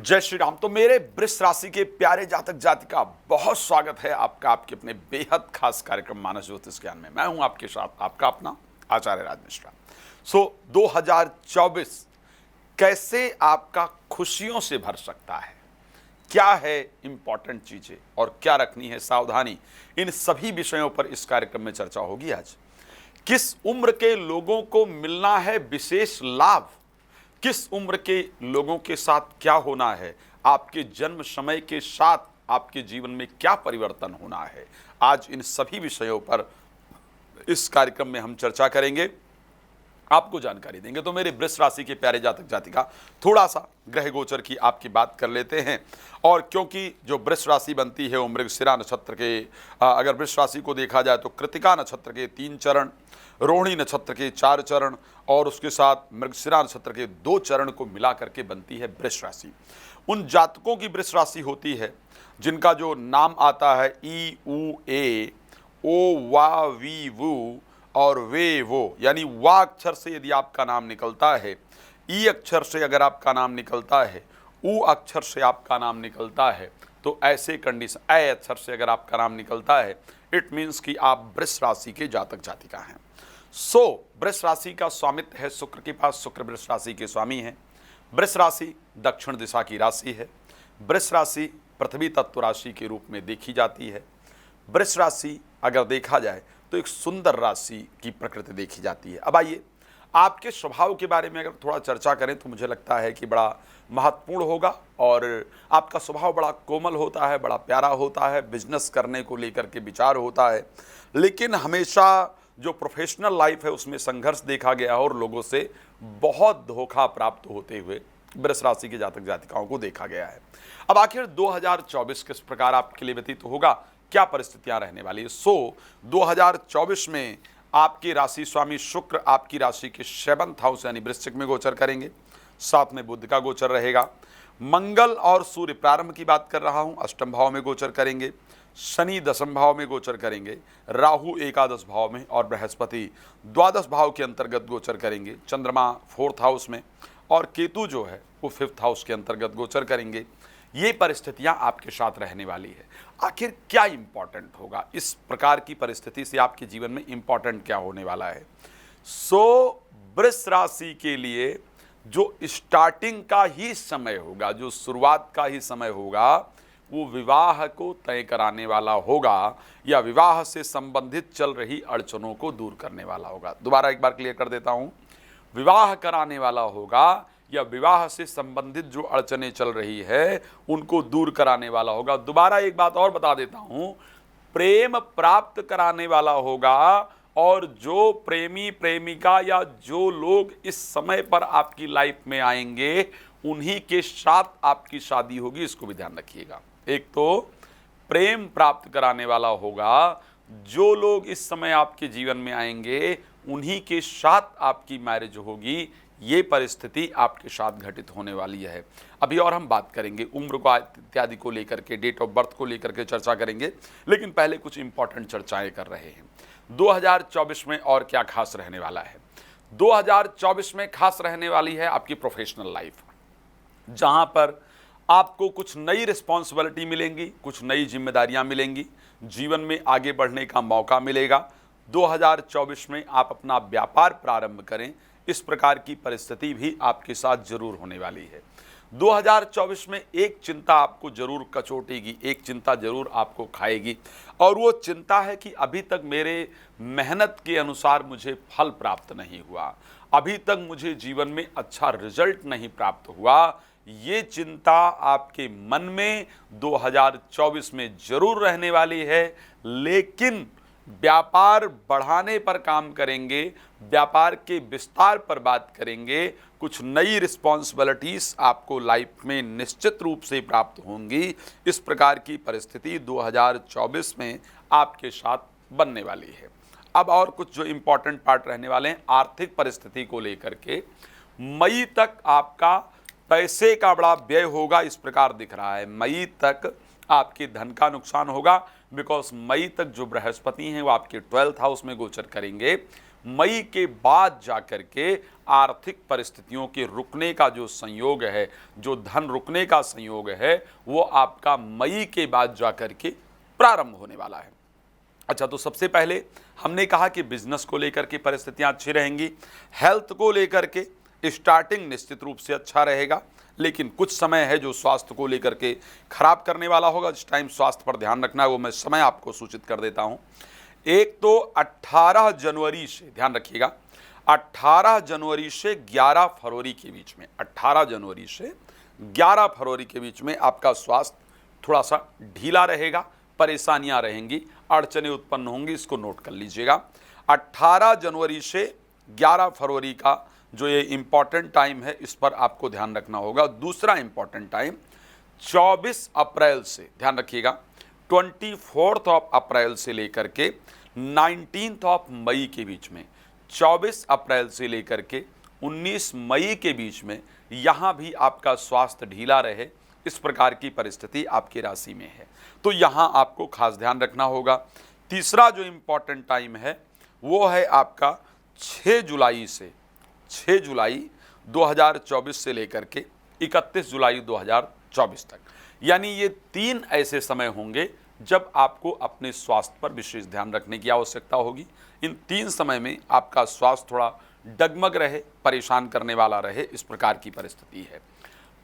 जय श्री राम। तो मेरे वृष राशि के प्यारे जातक जातिका, बहुत स्वागत है आपका आपके अपने बेहद खास कार्यक्रम मानस ज्योतिष ज्ञान में। मैं हूं आपके साथ आपका अपना आचार्य राज मिश्रा। 2024 कैसे आपका खुशियों से भर सकता है, क्या है इंपॉर्टेंट चीजें और क्या रखनी है सावधानी, इन सभी विषयों पर इस कार्यक्रम में चर्चा होगी। आज किस उम्र के लोगों को मिलना है विशेष लाभ, किस उम्र के लोगों के साथ क्या होना है, आपके जन्म समय के साथ आपके जीवन में क्या परिवर्तन होना है, आज इन सभी विषयों पर इस कार्यक्रम में हम चर्चा करेंगे, आपको जानकारी देंगे। तो मेरे वृष राशि के प्यारे जातक जातिका, थोड़ा सा ग्रह गोचर की आपकी बात कर लेते हैं। और क्योंकि जो वृष राशि बनती है वो मृगशिरा नक्षत्र के, अगर वृष राशि को देखा जाए तो कृतिका नक्षत्र के 3 चरण, रोहिणी नक्षत्र के 4 चरण और उसके साथ मृगशिरा नक्षत्र के 2 चरण को मिला करके बनती है वृष राशि। उन जातकों की वृष राशि होती है जिनका जो नाम आता है ई उ ए ओ वा वी वू और वे वो, यानी वा अक्षर से यदि आपका नाम निकलता है, ई अक्षर से अगर आपका नाम निकलता है, ऊ अक्षर से आपका नाम निकलता है, तो ऐसे कंडीशन, ए अक्षर से अगर आपका नाम निकलता है, इट मीन्स कि आप वृष राशि के जातक जातिका हैं। वृष राशि का स्वामित्व है शुक्र के पास, शुक्र वृष राशि के स्वामी हैं। वृष राशि दक्षिण दिशा की राशि है। वृष राशि पृथ्वी तत्व राशि के रूप में देखी जाती है। वृष राशि अगर देखा जाए तो एक सुंदर राशि की प्रकृति देखी जाती है। अब आइए आपके स्वभाव के बारे में अगर थोड़ा चर्चा करें तो मुझे लगता है कि बड़ा महत्वपूर्ण होगा। और आपका स्वभाव बड़ा कोमल होता है, बड़ा प्यारा होता है, बिजनेस करने को लेकर के विचार होता है, लेकिन हमेशा जो प्रोफेशनल लाइफ है उसमें संघर्ष देखा गया और लोगों से बहुत धोखा प्राप्त होते हुए वृष राशि के जातक जातिकाओं को देखा गया है। अब आखिर 2024 किस प्रकार आपके लिए व्यतीत होगा, क्या परिस्थितियां रहने वाली है। 2024 में आपकी राशि स्वामी शुक्र आपकी राशि के 7th हाउस यानी वृश्चिक में गोचर करेंगे, साथ में बुध का गोचर रहेगा। मंगल और सूर्य, प्रारंभ की बात कर रहा हूं, 8th भाव में गोचर करेंगे। शनि 10th भाव में गोचर करेंगे। राहु 11th भाव में और बृहस्पति 12th भाव के अंतर्गत गोचर करेंगे। चंद्रमा 4th हाउस में और केतु जो है वो 5th हाउस के अंतर्गत गोचर करेंगे। ये परिस्थितियां आपके साथ रहने वाली है। आखिर क्या इंपॉर्टेंट होगा, इस प्रकार की परिस्थिति से आपके जीवन में इंपॉर्टेंट क्या होने वाला है। वृष राशि के लिए जो स्टार्टिंग का ही समय होगा, जो शुरुआत का ही समय होगा, वो विवाह को तय कराने वाला होगा या विवाह से संबंधित चल रही अड़चनों को दूर करने वाला होगा। दोबारा एक बार क्लियर कर देता हूं, विवाह कराने वाला होगा या विवाह से संबंधित जो अड़चनें चल रही है उनको दूर कराने वाला होगा। दोबारा एक बात और बता देता हूं, प्रेम प्राप्त कराने वाला होगा और जो प्रेमी प्रेमिका या जो लोग इस समय पर आपकी लाइफ में आएंगे उन्हीं के साथ आपकी शादी होगी, इसको भी ध्यान रखिएगा। एक तो प्रेम प्राप्त कराने वाला होगा, जो लोग इस समय आपके जीवन में आएंगे उन्हीं के साथ आपकी मैरिज होगी, ये परिस्थिति आपके साथ घटित होने वाली है। अभी और हम बात करेंगे उम्र को इत्यादि को लेकर के, डेट ऑफ बर्थ को लेकर के चर्चा करेंगे, लेकिन पहले कुछ इंपॉर्टेंट चर्चाएं कर रहे हैं। 2024 में और क्या खास रहने वाला है। 2024 में खास रहने वाली है आपकी प्रोफेशनल लाइफ, जहां पर आपको कुछ नई रिस्पॉन्सिबिलिटी मिलेंगी, कुछ नई जिम्मेदारियां मिलेंगी, जीवन में आगे बढ़ने का मौका मिलेगा। 2024 में आप अपना व्यापार प्रारंभ करें, इस प्रकार की परिस्थिति भी आपके साथ जरूर होने वाली है। 2024 में एक चिंता आपको जरूर कचोटेगी, एक चिंता जरूर आपको खाएगी, और वो चिंता है कि अभी तक मेरे मेहनत के अनुसार मुझे फल प्राप्त नहीं हुआ, अभी तक मुझे जीवन में अच्छा रिजल्ट नहीं प्राप्त हुआ। ये चिंता आपके मन में 2024 में जरूर रहने वाली है, लेकिन व्यापार बढ़ाने पर काम करेंगे, व्यापार के विस्तार पर बात करेंगे, कुछ नई रिस्पॉन्सिबिलिटीज आपको लाइफ में निश्चित रूप से प्राप्त होंगी। इस प्रकार की परिस्थिति 2024 में आपके साथ बनने वाली है। अब और कुछ जो इंपॉर्टेंट पार्ट रहने वाले हैं, आर्थिक परिस्थिति को लेकर के मई तक आपका पैसे का बड़ा व्यय होगा, इस प्रकार दिख रहा है। मई तक आपके धन का नुकसान होगा, बिकॉज मई तक जो बृहस्पति हैं वो आपके 12th हाउस में गोचर करेंगे। मई के बाद जाकर के आर्थिक परिस्थितियों के रुकने का जो संयोग है, जो धन रुकने का संयोग है, वो आपका मई के बाद जाकर के प्रारंभ होने वाला है। अच्छा, तो सबसे पहले हमने कहा कि बिजनेस को लेकर के परिस्थितियां अच्छी रहेंगी। हेल्थ को लेकर के स्टार्टिंग निश्चित रूप से अच्छा रहेगा, लेकिन कुछ समय है जो स्वास्थ्य को लेकर के खराब करने वाला होगा। जिस टाइम स्वास्थ्य पर ध्यान रखना है वो मैं समय आपको सूचित कर देता हूं। एक तो 18 जनवरी से ध्यान रखिएगा, 18 जनवरी से 11 फरवरी के बीच में, 18 जनवरी से 11 फरवरी के बीच में आपका स्वास्थ्य थोड़ा सा ढीला रहेगा, परेशानियां रहेंगी, अड़चनें उत्पन्न होंगी, इसको नोट कर लीजिएगा। 18 जनवरी से 11 फरवरी का जो ये इंपॉर्टेंट टाइम है, इस पर आपको ध्यान रखना होगा। दूसरा इंपॉर्टेंट टाइम 24 अप्रैल से, ध्यान रखिएगा, 24 अप्रैल से लेकर के 19 मई के बीच में, 24 अप्रैल से लेकर के 19 मई के बीच में, यहाँ भी आपका स्वास्थ्य ढीला रहे, इस प्रकार की परिस्थिति आपकी राशि में है, तो यहाँ आपको खास ध्यान रखना होगा। तीसरा जो इंपॉर्टेंट टाइम है वो है आपका 6 जुलाई से, 6 जुलाई 2024 से लेकर के 31 जुलाई 2024 तक, यानी ये 3 ऐसे समय होंगे जब आपको अपने स्वास्थ्य पर विशेष ध्यान रखने की आवश्यकता होगी। इन 3 समय में आपका स्वास्थ्य थोड़ा डगमग रहे, परेशान करने वाला रहे, इस प्रकार की परिस्थिति है।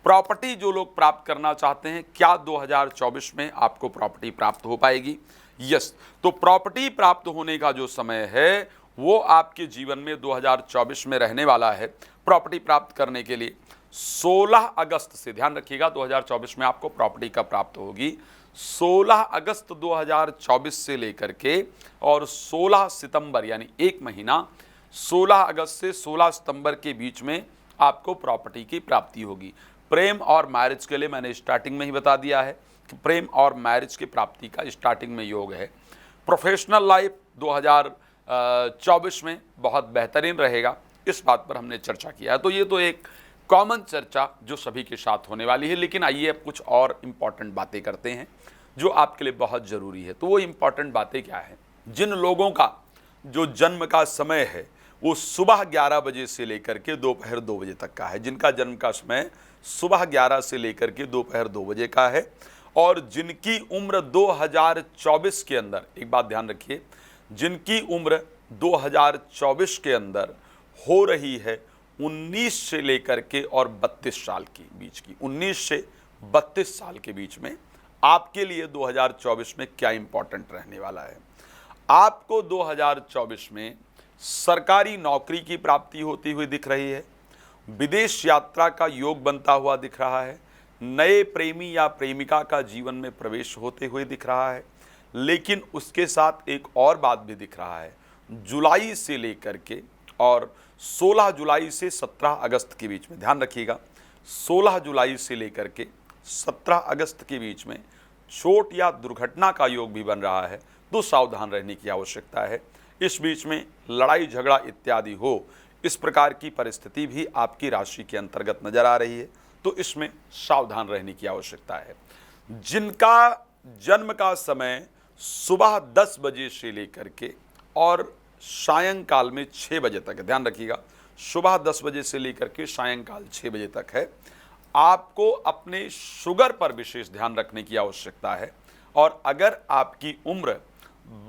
प्रॉपर्टी जो लोग प्राप्त करना चाहते हैं, क्या 2024 में आपको प्रॉपर्टी प्राप्त हो पाएगी? यस, तो प्रॉपर्टी प्राप्त होने का जो समय है वो आपके जीवन में 2024 में रहने वाला है। प्रॉपर्टी प्राप्त करने के लिए 16 अगस्त से, ध्यान रखिएगा, 2024 में आपको प्रॉपर्टी कब प्राप्त होगी? 16 अगस्त 2024 से लेकर के और 16 सितंबर, यानी एक महीना, 16 अगस्त से 16 सितंबर के बीच में आपको प्रॉपर्टी की प्राप्ति होगी। प्रेम और मैरिज के लिए मैंने स्टार्टिंग में ही बता दिया है कि प्रेम और मैरिज की प्राप्ति का स्टार्टिंग में योग है। प्रोफेशनल लाइफ 2024 में बहुत बेहतरीन रहेगा, इस बात पर हमने चर्चा किया है। तो ये तो एक कॉमन चर्चा जो सभी के साथ होने वाली है, लेकिन आइए अब कुछ और इम्पॉर्टेंट बातें करते हैं जो आपके लिए बहुत ज़रूरी है। तो वो इम्पॉर्टेंट बातें क्या है? जिन लोगों का जो जन्म का समय है वो सुबह 11 बजे से लेकर के दोपहर 2 बजे तक का है, जिनका जन्म का समय सुबह 11 से लेकर के दोपहर 2 बजे का है, और जिनकी उम्र 2024 के अंदर, एक बात ध्यान रखिए, जिनकी उम्र 2024 के अंदर हो रही है 19 से लेकर के और 32 साल की बीच की, 19 से 32 साल के बीच में आपके लिए 2024 में क्या इंपॉर्टेंट रहने वाला है? आपको 2024 में सरकारी नौकरी की प्राप्ति होती हुई दिख रही है, विदेश यात्रा का योग बनता हुआ दिख रहा है, नए प्रेमी या प्रेमिका का जीवन में प्रवेश होते हुए दिख रहा है, लेकिन उसके साथ एक और बात भी दिख रहा है। जुलाई से लेकर के और 16 जुलाई से 17 अगस्त के बीच में, ध्यान रखिएगा, 16 जुलाई से लेकर के 17 अगस्त के बीच में चोट या दुर्घटना का योग भी बन रहा है, तो सावधान रहने की आवश्यकता है। इस बीच में लड़ाई झगड़ा इत्यादि हो, इस प्रकार की परिस्थिति भी आपकी राशि के अंतर्गत नजर आ रही है, तो इसमें सावधान रहने की आवश्यकता है। जिनका जन्म का समय सुबह 10 बजे से लेकर के और सायंकाल में 6 बजे तक है, ध्यान रखिएगा, सुबह 10 बजे से लेकर के सायंकाल 6 बजे तक है, आपको अपने शुगर पर विशेष ध्यान रखने की आवश्यकता है। और अगर आपकी उम्र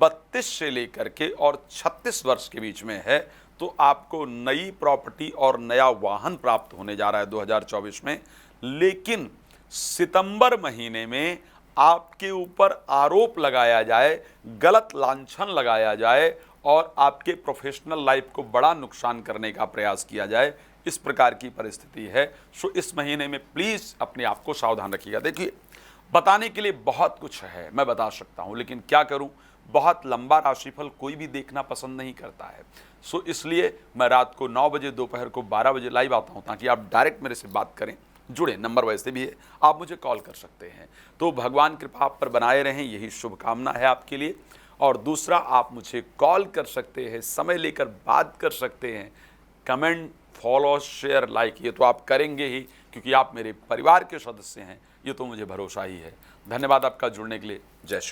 32 से लेकर के और 36 वर्ष के बीच में है, तो आपको नई प्रॉपर्टी और नया वाहन प्राप्त होने जा रहा है 2024 में। लेकिन सितंबर महीने में आपके ऊपर आरोप लगाया जाए, गलत लांछन लगाया जाए और आपके प्रोफेशनल लाइफ को बड़ा नुकसान करने का प्रयास किया जाए, इस प्रकार की परिस्थिति है। सो इस महीने में प्लीज़ अपने आप को सावधान रखिएगा। देखिए, बताने के लिए बहुत कुछ है, मैं बता सकता हूँ, लेकिन क्या करूँ, बहुत लंबा राशिफल कोई भी देखना पसंद नहीं करता है। सो इसलिए मैं रात को 9 बजे, दोपहर को 12 बजे लाइव आता हूँ, ताकि आप डायरेक्ट मेरे से बात करें, जुड़े। नंबर वैसे भी है, आप मुझे कॉल कर सकते हैं। तो भगवान कृपा आप पर बनाए रहें, यही शुभकामना है आपके लिए। और दूसरा, आप मुझे कॉल कर सकते हैं, समय लेकर बात कर सकते हैं। कमेंट, फॉलो, शेयर, लाइक, ये तो आप करेंगे ही, क्योंकि आप मेरे परिवार के सदस्य हैं, ये तो मुझे भरोसा ही है। धन्यवाद आपका जुड़ने के लिए। जय श्री